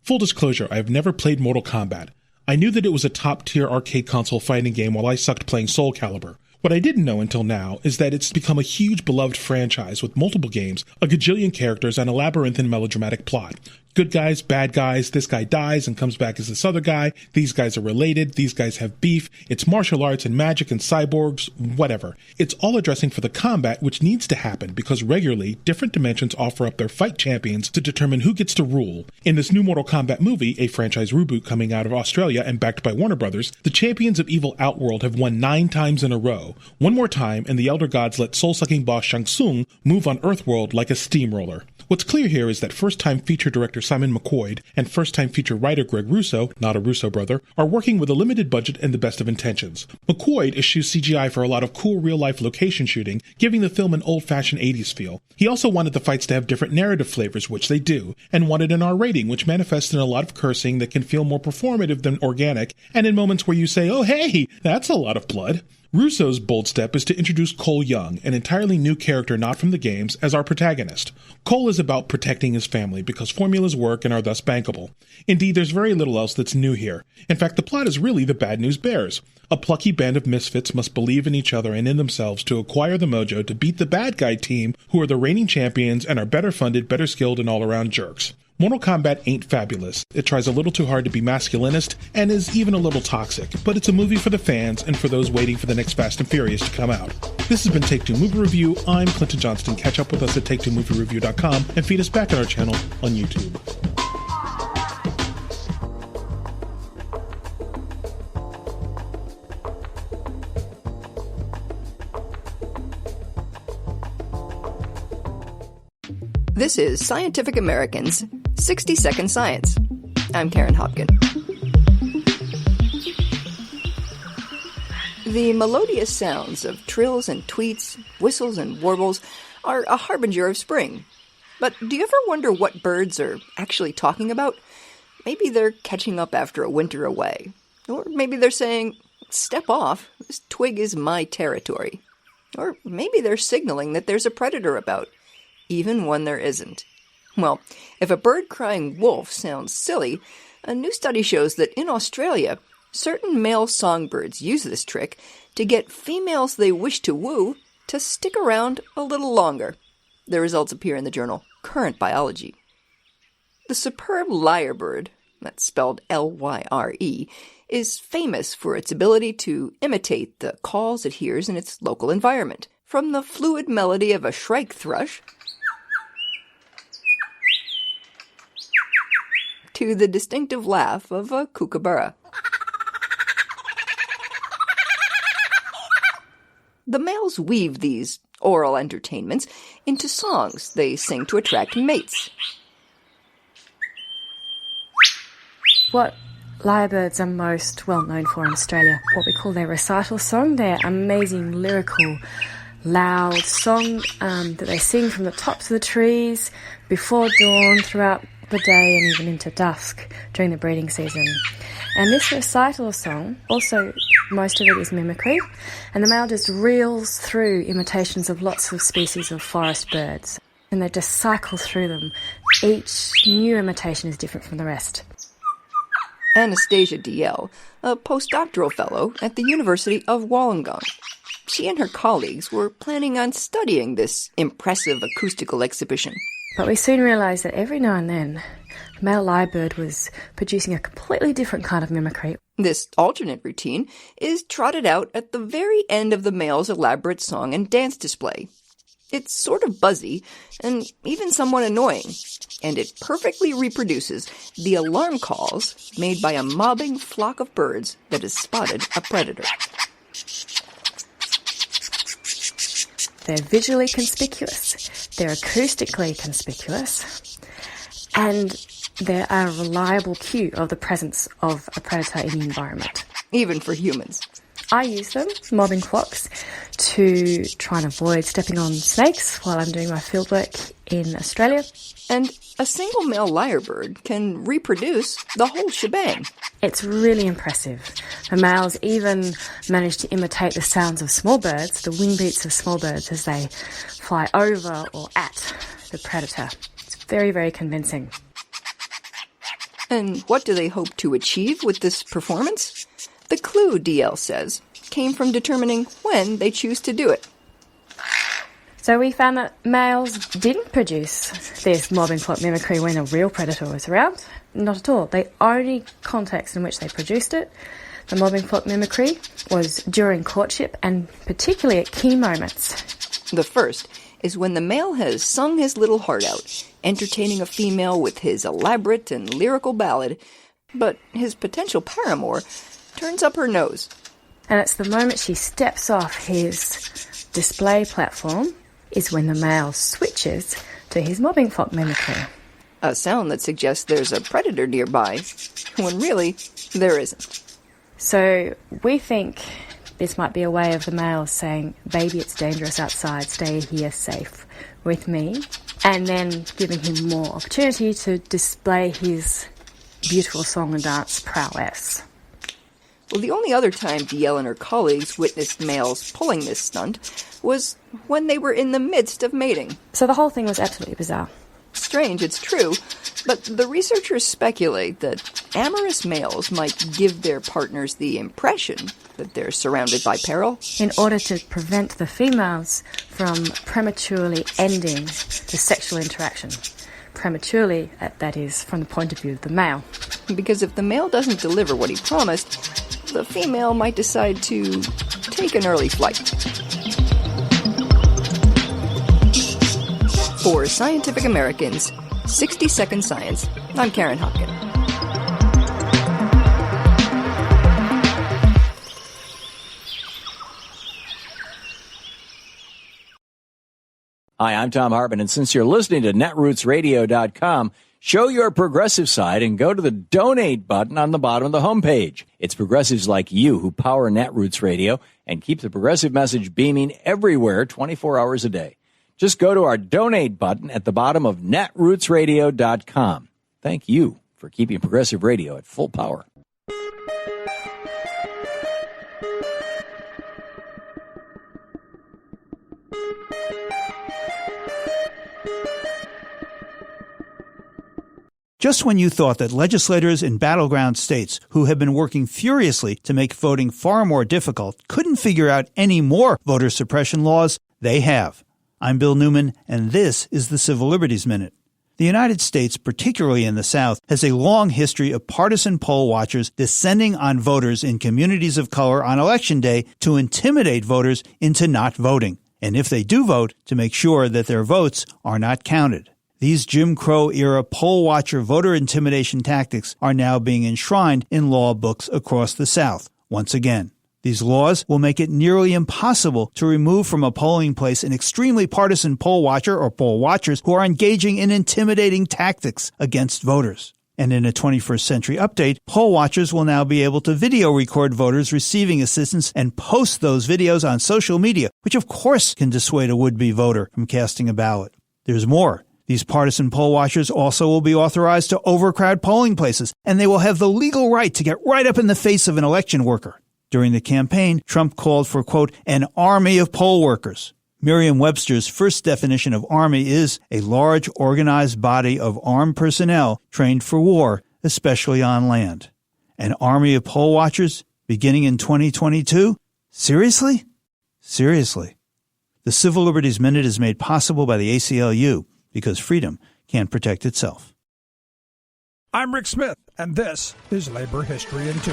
[SPEAKER 12] Full disclosure, I have never played Mortal Kombat. I knew that it was a top-tier arcade console fighting game while I sucked playing Soul Calibur. What I didn't know until now is that it's become a huge beloved franchise with multiple games, a gajillion characters, and a labyrinthine melodramatic plot. Good guys, bad guys, this guy dies and comes back as this other guy, these guys are related, these guys have beef, it's martial arts and magic and cyborgs, whatever. It's all addressing for the combat which needs to happen because regularly, different dimensions offer up their fight champions to determine who gets to rule. In this new Mortal Kombat movie, a franchise reboot coming out of Australia and backed by Warner Brothers, the champions of Evil Outworld have won 9 times in a row. One more time, and the Elder Gods let soul-sucking boss Shang Tsung move on Earthworld like a steamroller. What's clear here is that first-time feature director Simon McQuoid and first-time feature writer Greg Russo, not a Russo brother, are working with a limited budget and the best of intentions. McQuoid eschews CGI for a lot of cool real-life location shooting, giving the film an old-fashioned 80s feel. He also wanted the fights to have different narrative flavors, which they do, and wanted an R rating, which manifests in a lot of cursing that can feel more performative than organic, and in moments where you say, oh hey, that's a lot of blood. Russo's bold step is to introduce Cole Young, an entirely new character not from the games, as our protagonist. Cole is about protecting his family because formulas work and are thus bankable. Indeed, there's very little else that's new here. In fact, the plot is really the bad news bears. A plucky band of misfits must believe in each other and in themselves to acquire the mojo to beat the bad guy team, who are the reigning champions and are better funded, better skilled, and all-around jerks. Mortal Kombat ain't fabulous. It tries a little too hard to be masculinist and is even a little toxic, but it's a movie for the fans and for those waiting for the next Fast and Furious to come out. This has been Take Two Movie Review. I'm Clinton Johnston. Catch up with us at take2moviereview.com and feed us back on our channel on YouTube.
[SPEAKER 13] This is Scientific American's 60-Second Science. I'm Karen Hopkin. The melodious sounds of trills and tweets, whistles and warbles are a harbinger of spring. But do you ever wonder what birds are actually talking about? Maybe they're catching up after a winter away. Or maybe they're saying, step off, this twig is my territory. Or maybe they're signaling that there's a predator about, even when there isn't. Well, if a bird crying wolf sounds silly, a new study shows that in Australia, certain male songbirds use this trick to get females they wish to woo to stick around a little longer. The results appear in the journal Current Biology. The superb lyrebird, that's spelled L-Y-R-E, is famous for its ability to imitate the calls it hears in its local environment, from the fluid melody of a shrike thrush to the distinctive laugh of a kookaburra. The males weave these oral entertainments into songs they sing to attract mates.
[SPEAKER 14] What lyrebirds are most well known for in Australia, what we call their recital song, their amazing lyrical loud song that they sing from the tops of the trees before dawn, throughout the day and even into dusk during the breeding season. And this recital song, also most of it is mimicry, and the male just reels through imitations of lots of species of forest birds, and they just cycle through them. Each new imitation is different from the rest.
[SPEAKER 13] Anastasia DL, a postdoctoral fellow at the University of Wollongong. She and her colleagues were planning on studying this impressive acoustical exhibition.
[SPEAKER 14] But we soon realised that every now and then, male lyrebird was producing a completely different kind of mimicry.
[SPEAKER 13] This alternate routine is trotted out at the very end of the male's elaborate song and dance display. It's sort of buzzy and even somewhat annoying, and it perfectly reproduces the alarm calls made by a mobbing flock of birds that has spotted a predator.
[SPEAKER 14] They're visually conspicuous, they're acoustically conspicuous, and they're a reliable cue of the presence of a predator in the environment.
[SPEAKER 13] Even for humans.
[SPEAKER 14] I use them, mobbing flocks, to try and avoid stepping on snakes while I'm doing my fieldwork in Australia.
[SPEAKER 13] And a single male lyrebird can reproduce the whole shebang.
[SPEAKER 14] It's really impressive. The males even manage to imitate the sounds of small birds, the wing beats of small birds as they fly over or at the predator. It's very, very convincing.
[SPEAKER 13] And what do they hope to achieve with this performance? The clue, DL says, came from determining when they choose to do it.
[SPEAKER 14] So we found that males didn't produce this mobbing flock mimicry when a real predator was around. Not at all. The only context in which they produced it, the mobbing flock mimicry, was during courtship and particularly at key moments.
[SPEAKER 13] The first is when the male has sung his little heart out, entertaining a female with his elaborate and lyrical ballad, but his potential paramour turns up her nose.
[SPEAKER 14] And it's the moment she steps off his display platform is when the male switches to his mobbing flock mimicry.
[SPEAKER 13] A sound that suggests there's a predator nearby, when really, there isn't.
[SPEAKER 14] So we think this might be a way of the male saying, baby, it's dangerous outside, stay here safe with me, and then giving him more opportunity to display his beautiful song and dance prowess.
[SPEAKER 13] Well, the only other time DL and her colleagues witnessed males pulling this stunt was when they were in the midst of mating.
[SPEAKER 14] So the whole thing was absolutely bizarre.
[SPEAKER 13] Strange, it's true, but the researchers speculate that amorous males might give their partners the impression that they're surrounded by peril,
[SPEAKER 14] in order to prevent the females from prematurely ending the sexual interaction. Prematurely, that is, from the point of view of the male.
[SPEAKER 13] Because if the male doesn't deliver what he promised, the female might decide to take an early flight. For Scientific Americans, 60-Second Science, I'm Karen Hopkin.
[SPEAKER 15] Hi, I'm Tom Hartman, and since you're listening to netrootsradio.com, show your progressive side and go to the donate button on the bottom of the homepage. It's progressives like you who power Netroots Radio and keep the progressive message beaming everywhere 24 hours a day. Just go to our donate button at the bottom of netrootsradio.com. Thank you for keeping progressive radio at full power.
[SPEAKER 16] Just when you thought that legislators in battleground states who have been working furiously to make voting far more difficult couldn't figure out any more voter suppression laws, they have. I'm Bill Newman, and this is the Civil Liberties Minute. The United States, particularly in the South, has a long history of partisan poll watchers descending on voters in communities of color on Election Day to intimidate voters into not voting, and if they do vote, to make sure that their votes are not counted. These Jim Crow-era poll watcher voter intimidation tactics are now being enshrined in law books across the South, once again. These laws will make it nearly impossible to remove from a polling place an extremely partisan poll watcher or poll watchers who are engaging in intimidating tactics against voters. And in a 21st century update, poll watchers will now be able to video record voters receiving assistance and post those videos on social media, which of course can dissuade a would-be voter from casting a ballot. There's more. These partisan poll watchers also will be authorized to overcrowd polling places, and they will have the legal right to get right up in the face of an election worker. During the campaign, Trump called for, quote, an army of poll workers. Merriam-Webster's first definition of army is a large organized body of armed personnel trained for war, especially on land. An army of poll watchers beginning in 2022? Seriously? Seriously. The Civil Liberties Minute is made possible by the ACLU, because freedom can't protect itself.
[SPEAKER 17] I'm Rick Smith, and this is Labor History in 2.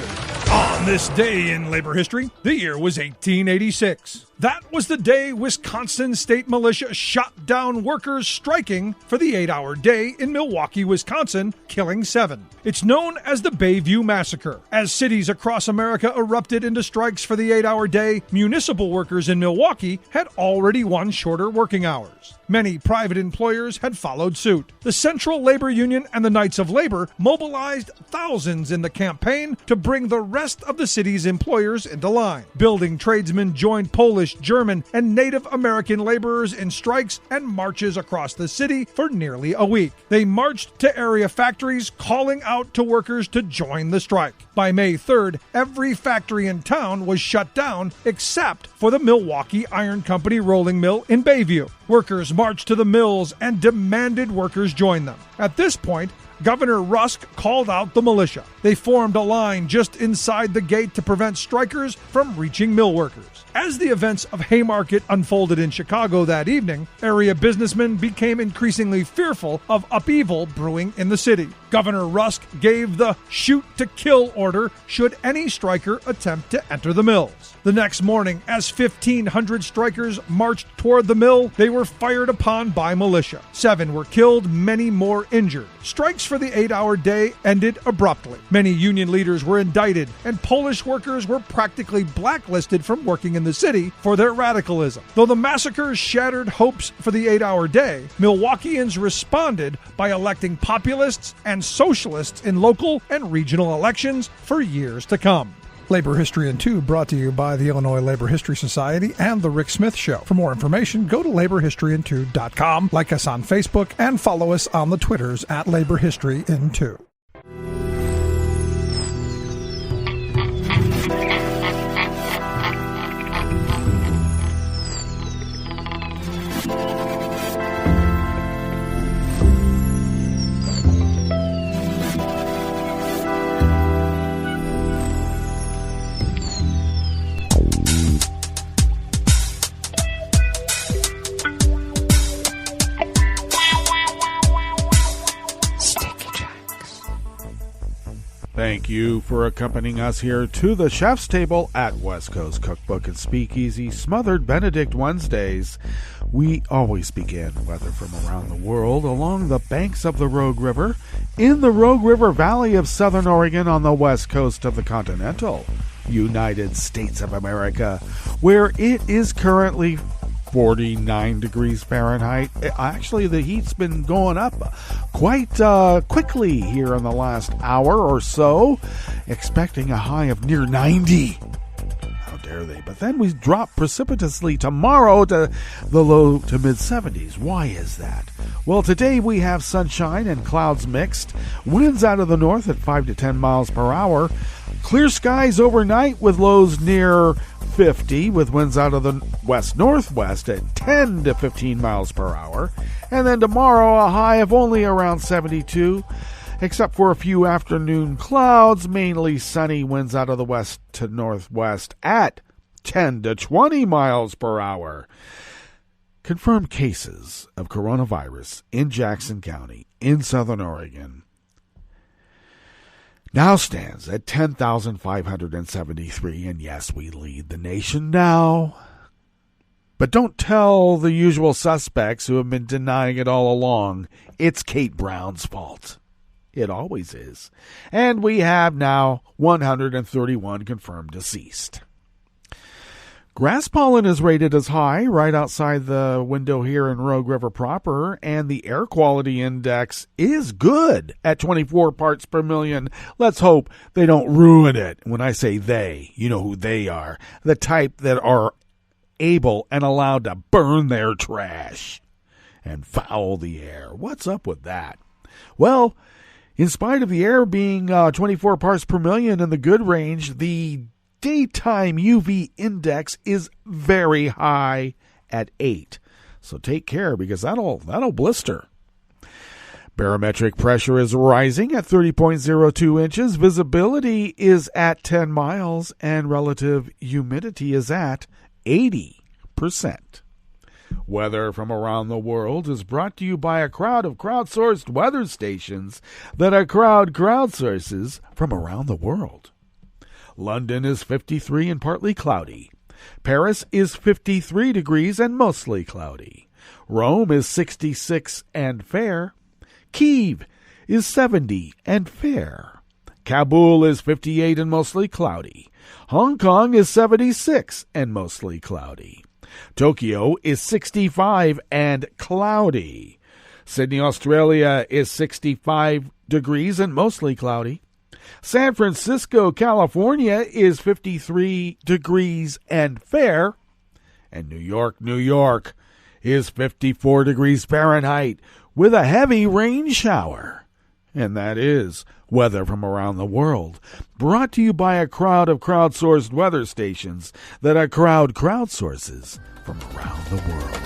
[SPEAKER 17] On this day in labor history, the year was 1886. That was the day Wisconsin State Militia shot down workers striking for the 8-hour day in Milwaukee, Wisconsin, killing 7. It's known as the Bayview Massacre. As cities across America erupted into strikes for the 8-hour day, municipal workers in Milwaukee had already won shorter working hours. Many private employers had followed suit. The Central Labor Union and the Knights of Labor mobilized thousands in the campaign to bring the rest of the city's employers into line. Building tradesmen joined Polish Polish, German, and Native American laborers in strikes and marches across the city for nearly a week. They marched to area factories, calling out to workers to join the strike. By May 3rd, every factory in town was shut down except for the Milwaukee Iron Company rolling mill in Bayview. Workers marched to the mills and demanded workers join them. At this point, Governor Rusk called out the militia. They formed a line just inside the gate to prevent strikers from reaching mill workers. As the events of Haymarket unfolded in Chicago that evening, area businessmen became increasingly fearful of upheaval brewing in the city. Governor Rusk gave the shoot-to-kill order should any striker attempt to enter the mills. The next morning, as 1,500 strikers marched toward the mill, they were fired upon by militia. 7 were killed, many more injured. Strikes for the 8-hour day ended abruptly. Many union leaders were indicted, and Polish workers were practically blacklisted from working in the city for their radicalism. Though the massacres shattered hopes for the 8-hour day, Milwaukeeans responded by electing populists and socialists in local and regional elections for years to come. Labor History in 2 brought to you by the Illinois Labor History Society and The Rick Smith Show. For more information, go to laborhistoryin2.com, like us on Facebook, and follow us on the Twitters at Labor History in 2.
[SPEAKER 8] Thank you for accompanying us here to the chef's table at West Coast Cookbook and Speakeasy, Smothered Benedict Wednesdays. We always begin weather from around the world along the banks of the Rogue River, in the Rogue River Valley of Southern Oregon on the west coast of the continental United States of America, where it is currently 49 degrees Fahrenheit. Actually, the heat's been going up quite quickly here in the last hour or so, expecting a high of near 90. How dare they? But then we drop precipitously tomorrow to the low to mid 70s. Why is that? Well, today we have sunshine and clouds mixed, winds out of the north at 5 to 10 miles per hour, clear skies overnight with lows near 50, with winds out of the west-northwest at 10 to 15 miles per hour. And then tomorrow, a high of only around 72, except for a few afternoon clouds, mainly sunny, winds out of the west to northwest at 10 to 20 miles per hour. Confirmed cases of coronavirus in Jackson County in Southern Oregon now stands at 10,573, and yes, we lead the nation now. But don't tell the usual suspects who have been denying it all along. It's Kate Brown's fault. It always is. And we have now 131 confirmed deceased. Grass pollen is rated as high right outside the window here in Rogue River proper, and the air quality index is good at 24 parts per million. Let's hope they don't ruin it. When I say they, you know who they are. The type that are able and allowed to burn their trash and foul the air. What's up with that? Well, in spite of the air being 24 parts per million in the good range, the daytime UV index is very high at 8. So take care, because that'll blister. Barometric pressure is rising at 30.02 inches. Visibility is at 10 miles, and relative humidity is at 80%. Weather from around the world is brought to you by a crowd of crowdsourced weather stations that a crowd crowdsources from around the world. London is 53 and partly cloudy. Paris is 53 degrees and mostly cloudy. Rome is 66 and fair. Kyiv is 70 and fair. Kabul is 58 and mostly cloudy. Hong Kong is 76 and mostly cloudy. Tokyo is 65 and cloudy. Sydney, Australia is 65 degrees and mostly cloudy. San Francisco, California is 53 degrees and fair. And New York is 54 degrees Fahrenheit with a heavy rain shower. And that is weather from around the world, brought to you by a crowd of crowdsourced weather stations that a crowd crowdsources from around the world.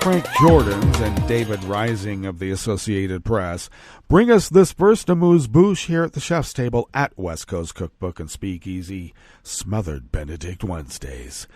[SPEAKER 8] Frank Jordans and David Rising of the Associated Press bring us this first amuse-bouche here at the chef's table at West Coast Cookbook and Speakeasy, Smothered Benedict Wednesdays.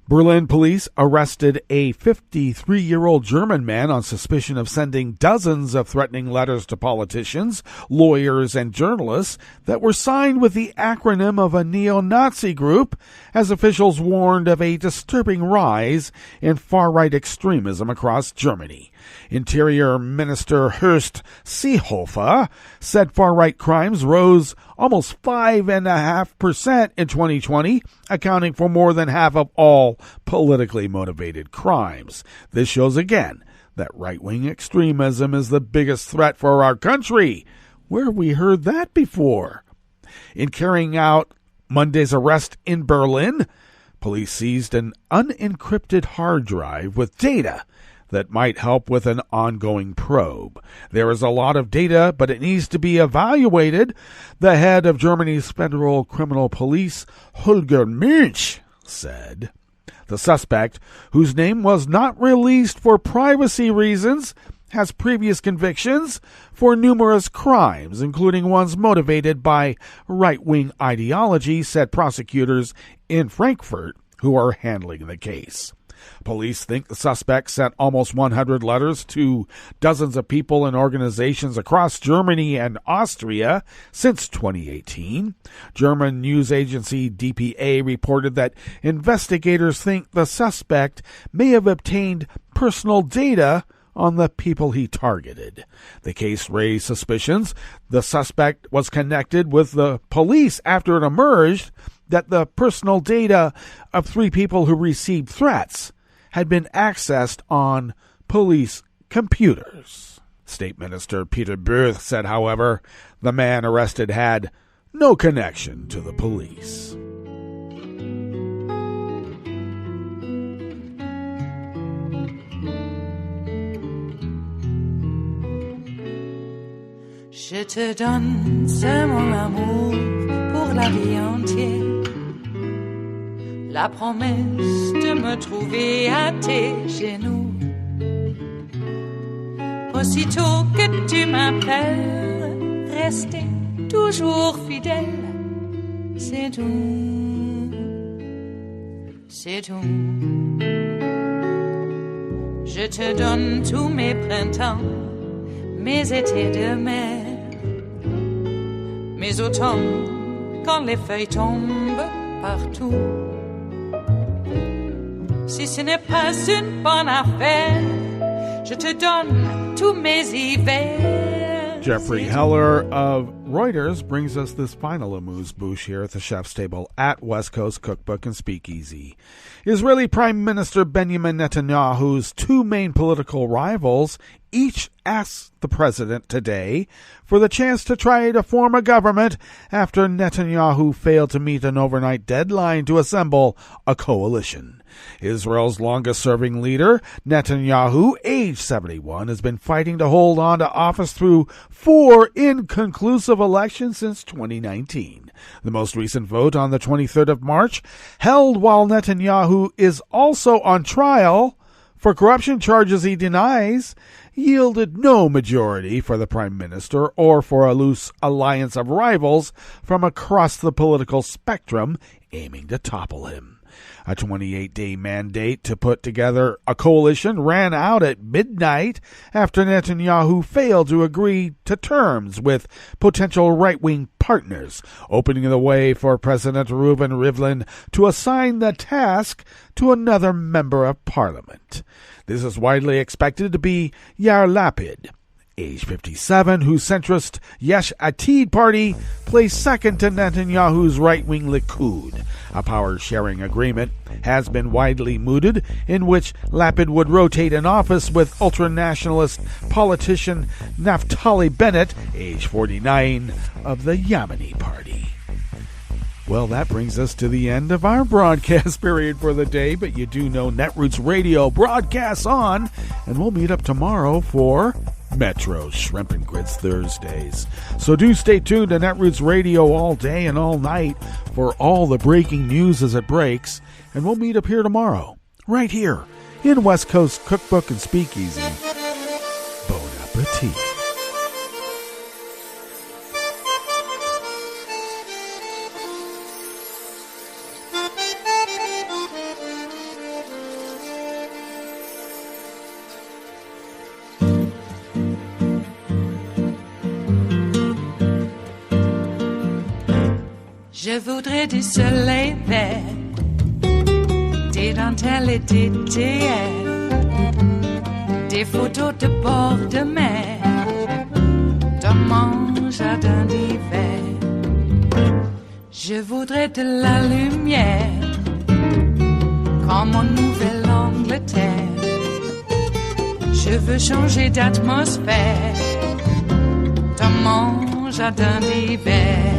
[SPEAKER 8] Berlin police arrested a 53-year-old German man on suspicion of sending dozens of threatening letters to politicians, lawyers, and journalists that were signed with the acronym of a neo-Nazi group, as officials warned of a disturbing rise in far-right extremism across Germany. Interior Minister Horst Seehofer said far-right crimes rose almost 5.5% in 2020, accounting for more than half of all politically motivated crimes. This shows again that right-wing extremism is the biggest threat for our country. Where have we heard that before? In carrying out Monday's arrest in Berlin, police seized an unencrypted hard drive with data that might help with an ongoing probe. There is a lot of data, but it needs to be evaluated, the head of Germany's Federal Criminal Police, Holger Münch, said. The suspect, whose name was not released for privacy reasons, has previous convictions for numerous crimes, including ones motivated by right-wing ideology, said prosecutors in Frankfurt who are handling the case. Police think the suspect sent almost 100 letters to dozens of people and organizations across Germany and Austria since 2018. German news agency DPA reported that investigators think the suspect may have obtained personal data on the people he targeted. The case raised suspicions the suspect was connected with the police after it emerged that the personal data of 3 people who received threats had been accessed on police computers. State Minister Peter Bürth said, however, the man arrested had no connection to the police.
[SPEAKER 2] Je te donne ce mon amour pour la vie entière. La promesse de me trouver à tes genoux. Aussitôt que tu m'appelles, rester toujours fidèle. C'est tout, c'est tout. Je te donne tous mes printemps, mes étés de mer, mes automnes quand les feuilles tombent partout. Si ce n'est pas une bonne affaire, je te donne tous mes hivers.
[SPEAKER 8] Jeffrey Heller of Reuters brings us this final amuse-bouche here at the chef's table at West Coast Cookbook and Speakeasy. Israeli Prime Minister Benjamin Netanyahu's 2 main political rivals each asked the president today for the chance to try to form a government after Netanyahu failed to meet an overnight deadline to assemble a coalition. Israel's longest-serving leader, Netanyahu, age 71, has been fighting to hold on to office through 4 inconclusive elections since 2019. The most recent vote on the 23rd of March, held while Netanyahu is also on trial for corruption charges he denies, yielded no majority for the prime minister or for a loose alliance of rivals from across the political spectrum aiming to topple him. A 28-day mandate to put together a coalition ran out at midnight after Netanyahu failed to agree to terms with potential right-wing partners, opening the way for President Reuven Rivlin to assign the task to another member of parliament. This is widely expected to be Yair Lapid. age 57, whose centrist Yesh Atid party placed second to Netanyahu's right-wing Likud. A power-sharing agreement has been widely mooted, in which Lapid would rotate in office with ultra-nationalist politician Naftali Bennett, age 49, of the Yemeni party. Well, that brings us to the end of our broadcast period for the day, but you do know Netroots Radio broadcasts on, and we'll meet up tomorrow for Metro Shrimp and Grits Thursdays. So do stay tuned to Netroots Radio all day and all night for all the breaking news as it breaks, and we'll meet up here tomorrow, right here in West Coast Cookbook and Speakeasy. Bon appetit.
[SPEAKER 2] Je voudrais du soleil vert, des dentelles et des théières, des photos de bord de mer, dans mon jardin d'hiver. Je voudrais de la lumière, comme en Nouvelle-Angleterre. Je veux changer d'atmosphère, dans mon jardin d'hiver.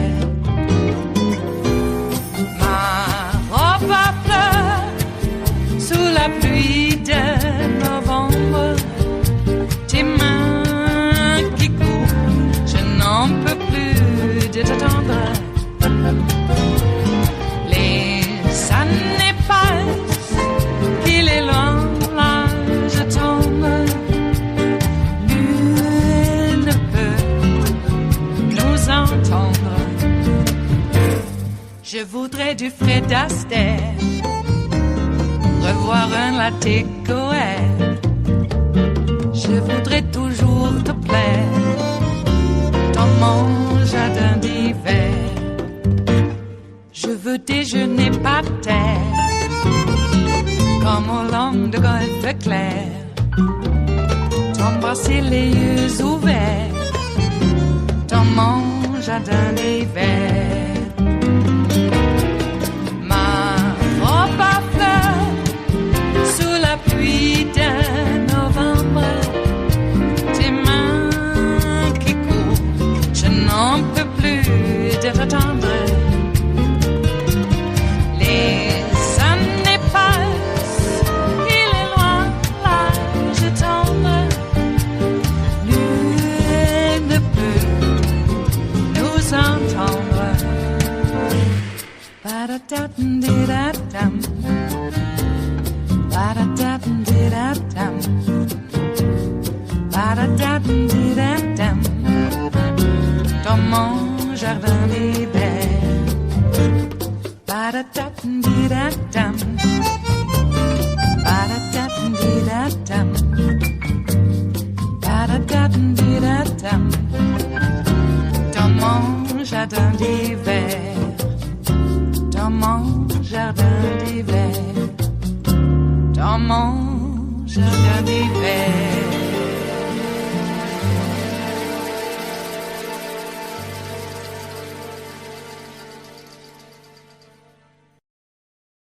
[SPEAKER 2] Robe à fleurs, sous la pluie de novembre, tes mains qui courent, je n'en peux plus de t'attendre. Les années passent, qu'il est loin, là je tombe. Nul ne peut nous entendre. Je voudrais du Fred Astaire, revoir un latte Goël. Je voudrais toujours te plaire dans mon jardin d'hiver. Je veux déjeuner par terre, comme au long de golfe clair, t'embrasser les yeux ouverts dans mon jardin d'hiver. Pluie de novembre, tes mains qui courent, je n'en peux plus de t'attendre. Les années passent, il est loin, là je tombe. Nul ne peut nous entendre. Ba-da-da-dum-di-da-dum. Ba-da-da-dum-di-da-dum. Ba-da-da-dum-di-da-dum. Dans mon jardin d'hiver. Ba-da-da-dum-di-da-dum. Ba-da-da-dum-di-da-dum. Ba-da-da-dum-di-da-dum. Dans mon jardin d'hiver.